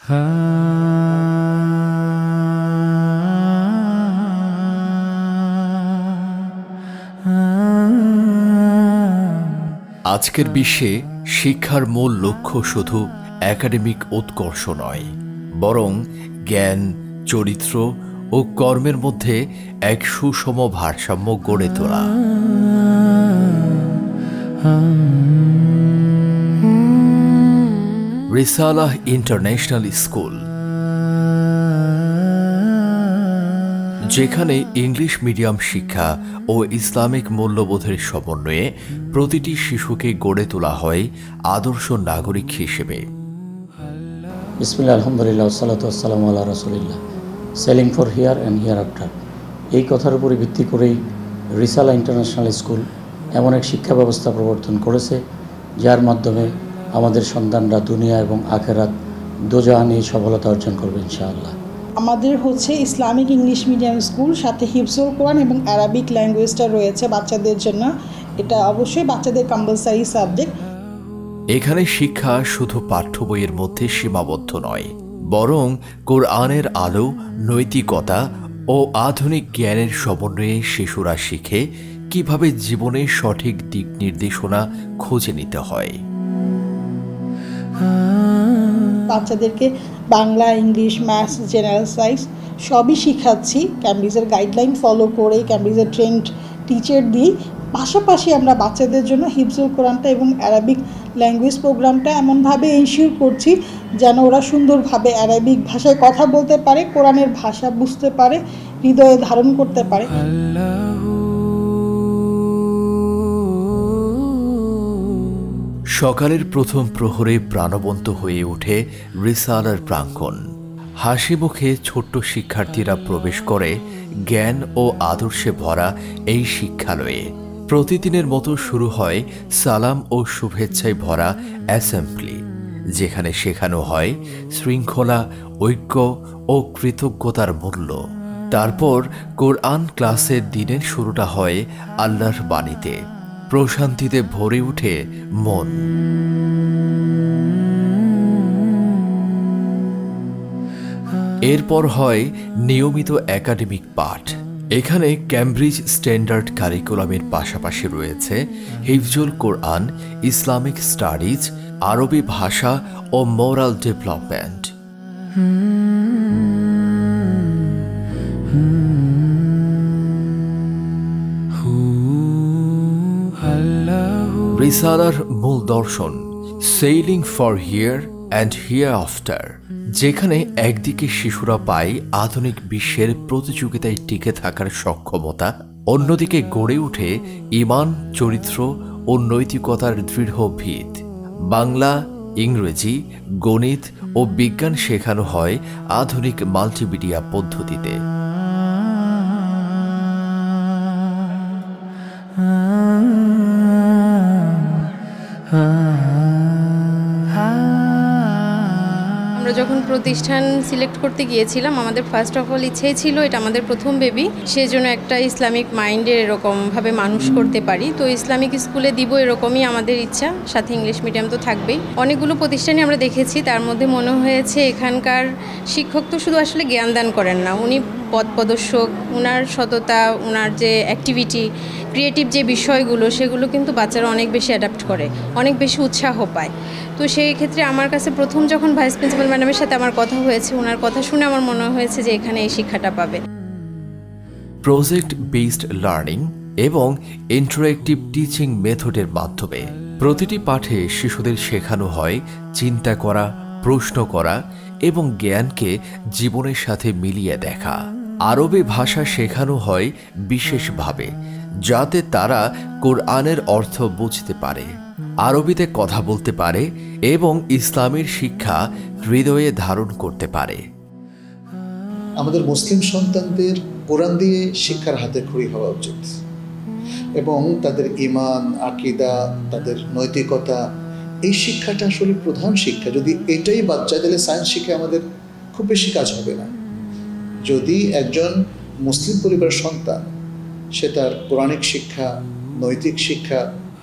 আজকের বিশ্বে শিক্ষার মূল লক্ষ্য শুধু একাডেমিক উৎকর্ষ নয়, বরং জ্ঞান, চরিত্র ও কর্মের মধ্যে এক সুষম ভারসাম্য গড়ে তোলা। রিসালাহ ইন্টারন্যাশনাল স্কুল, যেখানে ইংলিশ মিডিয়াম শিক্ষা ও ইসলামিক মূল্যবোধের সমন্বয়ে প্রতিটি শিশুকে গড়ে তোলা হয় আদর্শ নাগরিক হিসেবে। বিসমিল্লাহ, আলহামদুলিল্লাহ, ওয়াসসালাতু ওয়াসসালামু আলা রাসূলিল্লাহ। সেলিং ফর হিয়ার অ্যান্ড হিয়ার আফটার, এই কথার উপরে ভিত্তি করেই রিসালাহ ইন্টারন্যাশনাল স্কুল এমন এক শিক্ষা ব্যবস্থা প্রবর্তন করেছে, যার মাধ্যমে আমাদের সন্তানরা দুনিয়া এবং আখেরাত দোজাহানে সফলতা অর্জন করবে ইনশাআল্লাহ। আমাদের হচ্ছে ইসলামিক ইংলিশ মিডিয়াম স্কুল, সাথে হিফজুল কোরআন এবং আরবিক ল্যাঙ্গুয়েজটা রয়েছে বাচ্চাদের জন্য। এটা অবশ্যই বাচ্চাদের কম্পালসারি সাবজেক্ট। এখানে শিক্ষা শুধু পাঠ্য বইয়ের মধ্যে সীমাবদ্ধ নয়, বরং কোরআনের আলো, নৈতিকতা ও আধুনিক জ্ঞানের সমন্বয়ে শিশুরা শিখে কিভাবে জীবনে সঠিক দিক নির্দেশনা খুঁজে নিতে হয়। বাচ্চাদেরকে Bangla, English, maths, general science সবই শেখাচ্ছি ক্যামব্রিজের গাইডলাইন ফলো করে, ক্যামব্রিজের ট্রেন্ড টিচার দিই। পাশাপাশি আমরা বাচ্চাদের জন্য হিফজুল কোরআনটা এবং অ্যারাবিক ল্যাঙ্গুয়েজ প্রোগ্রামটা এমনভাবে এনশিওর করছি যেন ওরা সুন্দরভাবে অ্যারাবিক ভাষায় কথা বলতে পারে, কোরআনের ভাষা বুঝতে পারে, হৃদয়ে ধারণ করতে পারে। সকালের প্রথম প্রহরে প্রাণবন্ত হয়ে ওঠে রিসালার প্রাঙ্গণ। হাসি মুখে ছোট্ট শিক্ষার্থীরা প্রবেশ করে জ্ঞান ও আদর্শে ভরা এই শিক্ষালয়ে। প্রতিদিনের মতো শুরু হয় সালাম ও শুভেচ্ছায় ভরা অ্যাসেম্বলি, যেখানে শেখানো হয় শৃঙ্খলা, ঐক্য ও কৃতজ্ঞতার মূল্য। তারপর কোরআন ক্লাসের দিনের শুরুটা হয় আল্লাহর বাণীতে। প্রশান্তিতে ভরে উঠে মন। এরপর হয় নিয়মিত একাডেমিক পাঠ। এখানে ক্যামব্রিজ স্ট্যান্ডার্ড কারিকুলামের পাশাপাশি রয়েছে হিফজুল কোরআন, ইসলামিক স্টাডিজ, আরবি ভাষা ও মোরাল ডেভেলপমেন্ট। রিসালার মূল দর্শন সেইলিং ফর হিয়ার অ্যান্ড হিয়ার আফটার, যেখানে একদিকে শিশুরা পায় আধুনিক বিশ্বের প্রতিযোগিতায় টিকে থাকার সক্ষমতা, অন্যদিকে গড়ে ওঠে ঈমান, চরিত্র ও নৈতিকতার দৃঢ় ভিত। বাংলা, ইংরেজি, গণিত ও বিজ্ঞান শেখানো হয় আধুনিক মাল্টিমিডিয়া পদ্ধতিতে। আমরা যখন প্রতিষ্ঠান সিলেক্ট করতে গিয়েছিলাম, আমাদের ফার্স্ট অফ অল ইচ্ছেই ছিল এটা আমাদের প্রথম বেবি, সেজন্য একটা ইসলামিক মাইন্ডের এরকমভাবে মানুষ করতে পারি। তো ইসলামিক স্কুলে দিব এরকমই আমাদের ইচ্ছা, সাথে ইংলিশ মিডিয়াম তো থাকবেই। অনেকগুলো প্রতিষ্ঠানে আমরা দেখেছি, তার মধ্যে মনে হয়েছে এখানকার শিক্ষক তো শুধু আসলে জ্ঞান দান করেন না, উনি পথপ্রদর্শক, ওনার সততা, ওনার যে অ্যাক্টিভিটি, ক্রিয়েটিভ যে বিষয়গুলো, সেগুলো কিন্তু বাচ্চারা অনেক বেশি অ্যাডাপ্ট করে, অনেক বেশি উৎসাহ পায়। তো সেই ক্ষেত্রে আমার কাছে প্রথম যখন ভাইস প্রিন্সিপাল ম্যাডামের সাথে আমার কথা হয়েছে, ওনার কথা শুনে আমার মনে হয়েছে যে এখানে এই শিক্ষাটা পাবে। প্রজেক্ট বেসড লার্নিং এবং ইন্টারঅ্যাক্টিভ টিচিং মেথডের মাধ্যমে প্রতিটি পাঠে শিশুদের শেখানো হয় চিন্তা করা, প্রশ্ন করা এবং জ্ঞানকে জীবনের সাথে মিলিয়ে দেখা। আরবি ভাষা শেখানো হয় বিশেষভাবে, যাতে তারা কোরআনের অর্থ বুঝতে পারে, আরবিতে কথা বলতে পারে এবং ইসলামের শিক্ষা হৃদয়ে ধারণ করতে পারে। আমাদের মুসলিম সন্তানদের কোরআন দিয়ে শিক্ষার হাতে খড়ি হওয়া উচিত এবং তাদের ঈমান, আকীদা, তাদের নৈতিকতা, এই শিক্ষাটা আসলে প্রধান শিক্ষা। যদি এটাই বাচ্চা, তাহলে সায়েন্স শিখে আমাদের খুব বেশি কাজ হবে না। যদি একজন মুসলিম পরিবারের সন্তান সে তার কোরআনিক শিক্ষা, নৈতিক শিক্ষা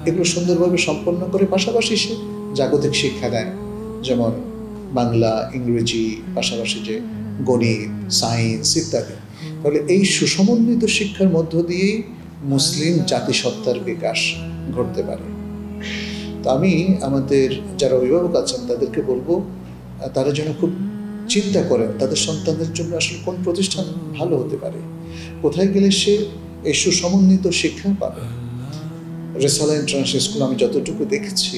এগুলো সুন্দরভাবে সম্পন্ন করে, পাশাপাশি সে জাগতিক শিক্ষা দেয়, যেমন বাংলা, ইংরেজি, পাশাপাশি যে গণিত, সায়েন্স ইত্যাদি। তাহলে এই সুসমন্বিত শিক্ষার মধ্য দিয়েই মুসলিম জাতিসত্তার বিকাশ ঘটতে পারে। তো আমি আমাদের যারা অভিভাবক আছেন তাদেরকে বলবো, তারা যেন খুব চিন্তা করেন তাদের সন্তানদের জন্য আসলে কোন প্রতিষ্ঠান ভালো হতে পারে, কোথায় গেলে সে এই সুসমন্বিত শিক্ষা পাবে। রেসালা ইন্টারন্যাশনাল স্কুল আমি যতটুকু দেখেছি,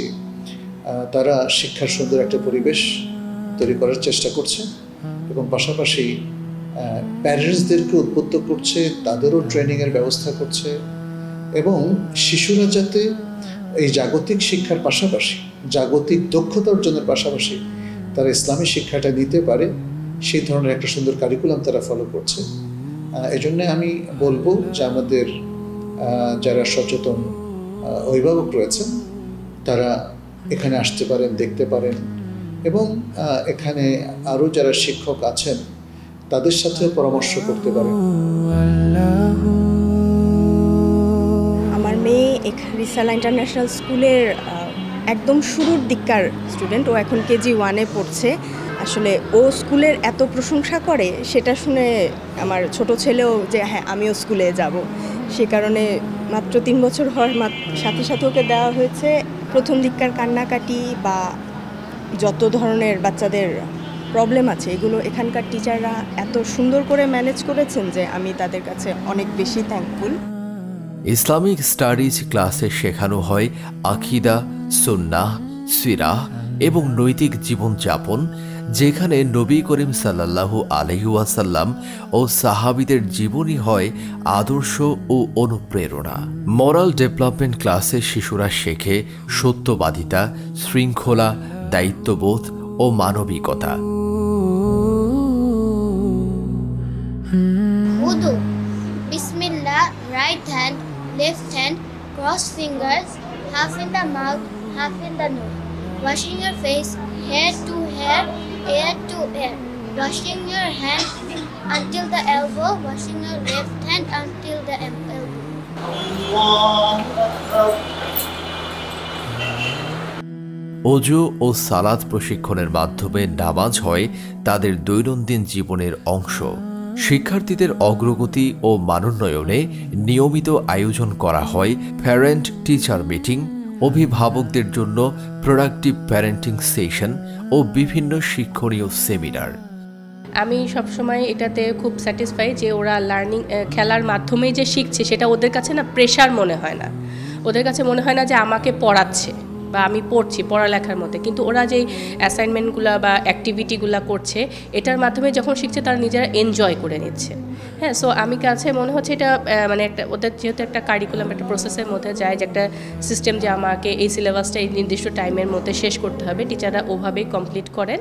তারা শিক্ষার সুন্দর একটা পরিবেশ তৈরি করার চেষ্টা করছে এবং পাশাপাশি প্যারেন্টসদেরকে উদ্বুদ্ধ করছে, তাদেরও ট্রেনিংয়ের ব্যবস্থা করছে এবং শিশুরা যাতে এই জাগতিক শিক্ষার পাশাপাশি, জাগতিক দক্ষতা অর্জনের পাশাপাশি তারা ইসলামী শিক্ষাটা নিতে পারে, সেই ধরনের একটা সুন্দর কারিকুলাম তারা ফলো করছে। এই জন্যে আমি বলবো যে আমাদের যারা সচেতন অভিভাবক রয়েছেন তারা এখানে আসতে পারেন, দেখতে পারেন এবং এখানে আরও যারা শিক্ষক আছেন তাদের সাথে পরামর্শ করতে পারেন। আমার মেয়ে রিসালা ইন্টারন্যাশনাল স্কুলের একদম শুরুর দিককার স্টুডেন্ট, ও এখন কেজি 1-এ পড়ছে। আসলে ও স্কুলের এত প্রশংসা করে সেটা শুনে আমার ছোট ছেলেও যে হ্যাঁ আমিও স্কুলে যাব, সে কারণে মাত্র 3 বছর হওয়ার সাথে সাথে ওকে দেওয়া হয়েছে। প্রথম দিককার কান্নাকাটি বা যত ধরনের বাচ্চাদের প্রবলেম আছে এগুলো এখানকার টিচাররা এত সুন্দর করে ম্যানেজ করেছেন যে আমি তাদের কাছে অনেক বেশি থ্যাঙ্কফুল। ইসলামিক স্টাডিজ ক্লাসে শেখানো হয় আকিদা, সুন্নাহ, সিরাহ এবং নৈতিক জীবনযাপন, যেখানে নবী করিম সাল্লাল্লাহু আলাইহি ওয়াসাল্লাম ও সাহাবীদের জীবনী হয় আদর্শ ও অনুপ্রেরণা। মোরাল ডেভেলপমেন্ট ক্লাসে শিশুরা শেখে সত্যবাদিতা, শৃঙ্খলা, দায়িত্ববোধ ও মানবিকতা। Wudu. Bismillah, right hand, left hand, cross fingers, half in the mouth, half in the nose. Washing your face, hair to hair, ear to ear. Washing your hand until the elbow, washing your left hand until the elbow. ওযু ও সালাত প্রশিক্ষণের মাধ্যমে নামাজ হয় তাদের দৈনন্দিন জীবনের অংশ। শিক্ষার্থীদের অগ্রগতি ও মানোন্নয়নে নিয়মিত আয়োজন করা হয় প্যারেন্ট টিচার মিটিং, অভিভাবকদের জন্য প্রোডাক্টিভ প্যারেন্টিং সেশন ও বিভিন্ন শিক্ষণীয় সেমিনার। আমি সবসময় এটাতে খুব স্যাটিসফাই যে ওরা খেলার মাধ্যমেই যে শিখছে সেটা ওদের কাছে না প্রেশার মনে হয় না, ওদের কাছে মনে হয় না যে আমাকে পড়াচ্ছে বা আমি পড়ছি পড়ালেখার মধ্যে, কিন্তু ওরা যেই অ্যাসাইনমেন্টগুলো বা অ্যাক্টিভিটিগুলো করছে এটার মাধ্যমে যখন শিখছে তারা নিজেরা এনজয় করে নিচ্ছে। হ্যাঁ, সো আমি কাছে মনে হচ্ছে এটা মানে একটা ওদের যেহেতু একটা কারিকুলাম একটা প্রসেসের মধ্যে যায়, যে একটা সিস্টেম যে আমাকে এই সিলেবাসটা এই নির্দিষ্ট টাইমের মধ্যে শেষ করতে হবে, টিচাররা ওভাবেই কমপ্লিট করেন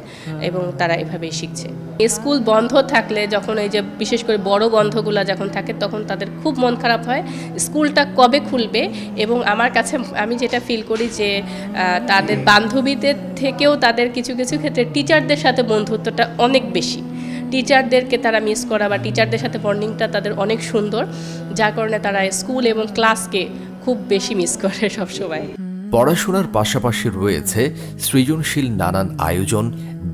এবং তারা এভাবেই শিখছে। স্কুল বন্ধ থাকলে যখন এই যে বিশেষ করে বড় বন্ধগুলো যখন থাকে তখন তাদের খুব মন খারাপ হয় স্কুলটা কবে খুলবে। এবং আমার কাছে আমি যেটা ফিল করি যে তাদের বান্ধবীদের থেকেও তাদের কিছু কিছু ক্ষেত্রে টিচারদের সাথে বন্ধুত্বটা অনেক বেশি, টিচারদেরকে তারা মিস করা বা টিচারদের সাথে বন্ডিংটা তাদের অনেক সুন্দর, যার কারণে তারা স্কুল এবং ক্লাসকে খুব বেশি মিস করে সবসময়। পড়াশোনার পাশাপাশি রয়েছে সৃজনশীল নানান আয়োজন,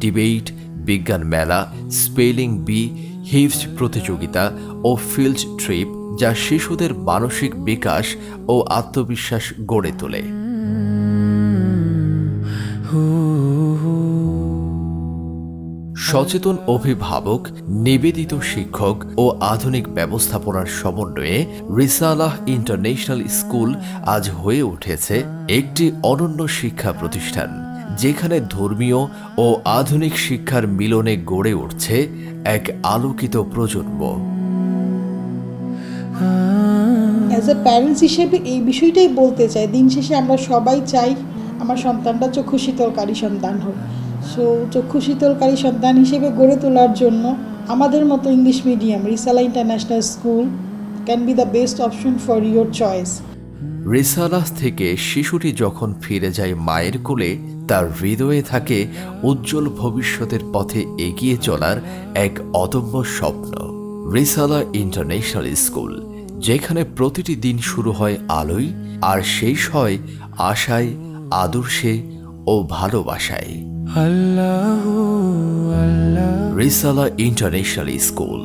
ডিবেট, বিজ্ঞান মেলা, স্পেলিং বি, হিফজ প্রতিযোগিতা ও ফিল্ড ট্রিপ, যা শিশুদের মানসিক বিকাশ ও আত্মবিশ্বাস গড়ে তোলে। সচেতন অভিভাবক, নিবেদিত শিক্ষক ও আধুনিক ব্যবস্থাপনার সমন্বয়ে রিসালাহ ইন্টারন্যাশনাল স্কুল আজ হয়ে উঠেছে একটি অনন্য শিক্ষা প্রতিষ্ঠান, যেখানে ধর্মীয় ও আধুনিক শিক্ষার মিলনে গড়ে উঠছে এক আলোকিত প্রজন্ম। অ্যাজ এ প্যারেন্টস হিসেবে এই বিষয়টাই বলতে চাই, দিন শেষে আমরা সবাই চাই আমার সন্তানটা চক্ষু শীতলকারী সন্তান হোক। সো চক্ষু শীতলকারী সন্তান হিসেবে গড়ে তোলার জন্য আমাদের মতো English medium Risala international school can be the best option for your choice. Risalah থেকে শিশুটি যখন ফিরে যায় মায়ের কোলে, তার হৃদয়ে থাকে উজ্জ্বল ভবিষ্যতের পথে এগিয়ে চলার এক অদম্য স্বপ্ন। রিসালা ইন্টারন্যাশনাল স্কুল, যেখানে প্রতিটি দিন শুরু হয় আলোয় আর শেষ হয় আশায়, আদর্শে ও ভালোবাসায়। রিসালা ইন্টারন্যাশনাল স্কুল।